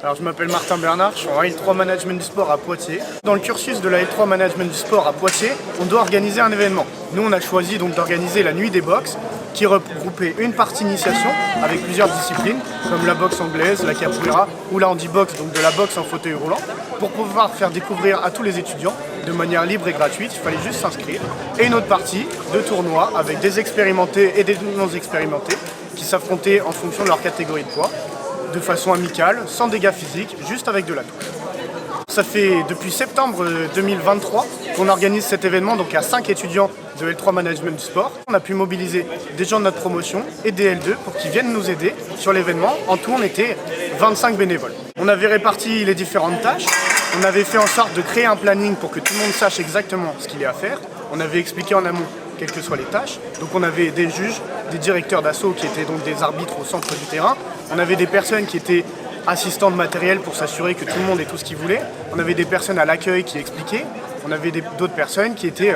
Alors je m'appelle Martin Bernard, je suis en L3 Management du Sport à Poitiers. Dans le cursus de la L3 Management du Sport à Poitiers, on doit organiser un événement. Nous on a choisi donc d'organiser la nuit des box qui regroupait une partie initiation avec plusieurs disciplines comme la boxe anglaise, la capoeira ou la handibox, donc de la boxe en fauteuil roulant, pour pouvoir faire découvrir à tous les étudiants de manière libre et gratuite, il fallait juste s'inscrire. Et une autre partie de tournoi avec des expérimentés et des non expérimentés qui s'affrontaient en fonction de leur catégorie de poids, de façon amicale, sans dégâts physiques, juste avec de la touche. Ça fait depuis septembre 2023 qu'on organise cet événement donc à 5 étudiants de L3 Management du Sport. On a pu mobiliser des gens de notre promotion et des L2 pour qu'ils viennent nous aider sur l'événement. En tout, on était 25 bénévoles. On avait réparti les différentes tâches. On avait fait en sorte de créer un planning pour que tout le monde sache exactement ce qu'il y a à faire. On avait expliqué en amont quelles que soient les tâches. Donc on avait des juges, des directeurs d'assaut qui étaient donc des arbitres au centre du terrain. On avait des personnes qui étaient assistants de matériel pour s'assurer que tout le monde ait tout ce qu'il voulait. On avait des personnes à l'accueil qui expliquaient. On avait d'autres personnes qui étaient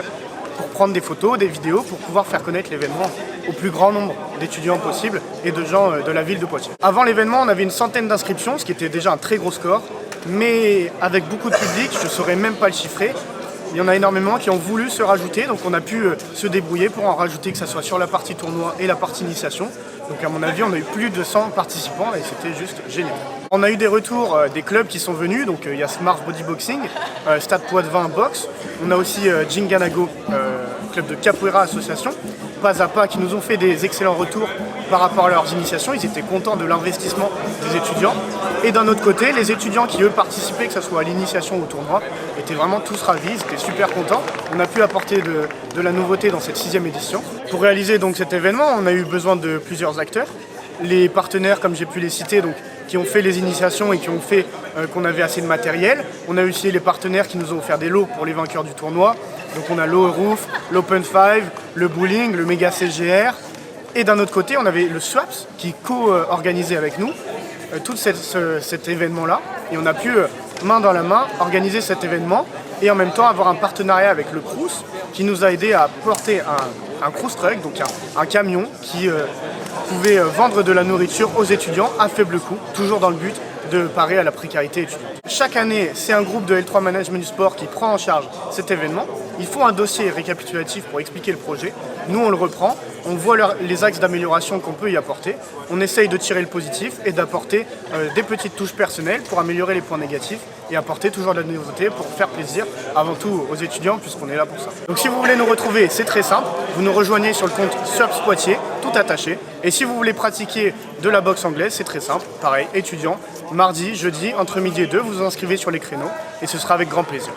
pour prendre des photos, des vidéos, pour pouvoir faire connaître l'événement au plus grand nombre d'étudiants possible et de gens de la ville de Poitiers. Avant l'événement, on avait une centaine d'inscriptions, ce qui était déjà un très gros score. Mais avec beaucoup de public, je ne saurais même pas le chiffrer. Il y en a énormément qui ont voulu se rajouter, donc on a pu se débrouiller pour en rajouter, que ce soit sur la partie tournoi et la partie initiation. Donc à mon avis, on a eu plus de 100 participants et c'était juste génial. On a eu des retours des clubs qui sont venus, donc il y a Smart Bodyboxing, Stade Poitvin Box, on a aussi Jinganago, club de Capoeira Association, Pas à Pas, qui nous ont fait des excellents retours par rapport à leurs initiations. Ils étaient contents de l'investissement des étudiants. Et d'un autre côté, les étudiants qui eux participaient, que ce soit à l'initiation ou au tournoi, étaient vraiment tous ravis, ils étaient super contents. On a pu apporter de la nouveauté dans cette 6e édition. Pour réaliser donc cet événement, on a eu besoin de plusieurs acteurs. Les partenaires, comme j'ai pu les citer, donc, qui ont fait les initiations et qui ont fait qu'on avait assez de matériel. On a aussi les partenaires qui nous ont offert des lots pour les vainqueurs du tournoi. Donc on a l'O-Roof, l'Open 5, le Bowling, le Mega CGR. Et d'un autre côté, on avait le SWAPS qui co-organisait avec nous tout cet événement-là. Et on a pu, main dans la main, organiser cet événement et en même temps avoir un partenariat avec le Crous qui nous a aidé à porter un Crous Truck, donc un camion qui pouvait vendre de la nourriture aux étudiants à faible coût, toujours dans le but de parer à la précarité étudiante. Chaque année, c'est un groupe de L3 Management du Sport qui prend en charge cet événement. Il faut un dossier récapitulatif pour expliquer le projet. Nous, on le reprend, on voit les axes d'amélioration qu'on peut y apporter. On essaye de tirer le positif et d'apporter des petites touches personnelles pour améliorer les points négatifs et apporter toujours de la nouveauté pour faire plaisir avant tout aux étudiants puisqu'on est là pour ça. Donc si vous voulez nous retrouver, c'est très simple. Vous nous rejoignez sur le compte SUPS Poitiers, tout attaché. Et si vous voulez pratiquer de la boxe anglaise, c'est très simple. Pareil, étudiant, mardi, jeudi, entre midi et 2, vous vous inscrivez sur les créneaux et ce sera avec grand plaisir.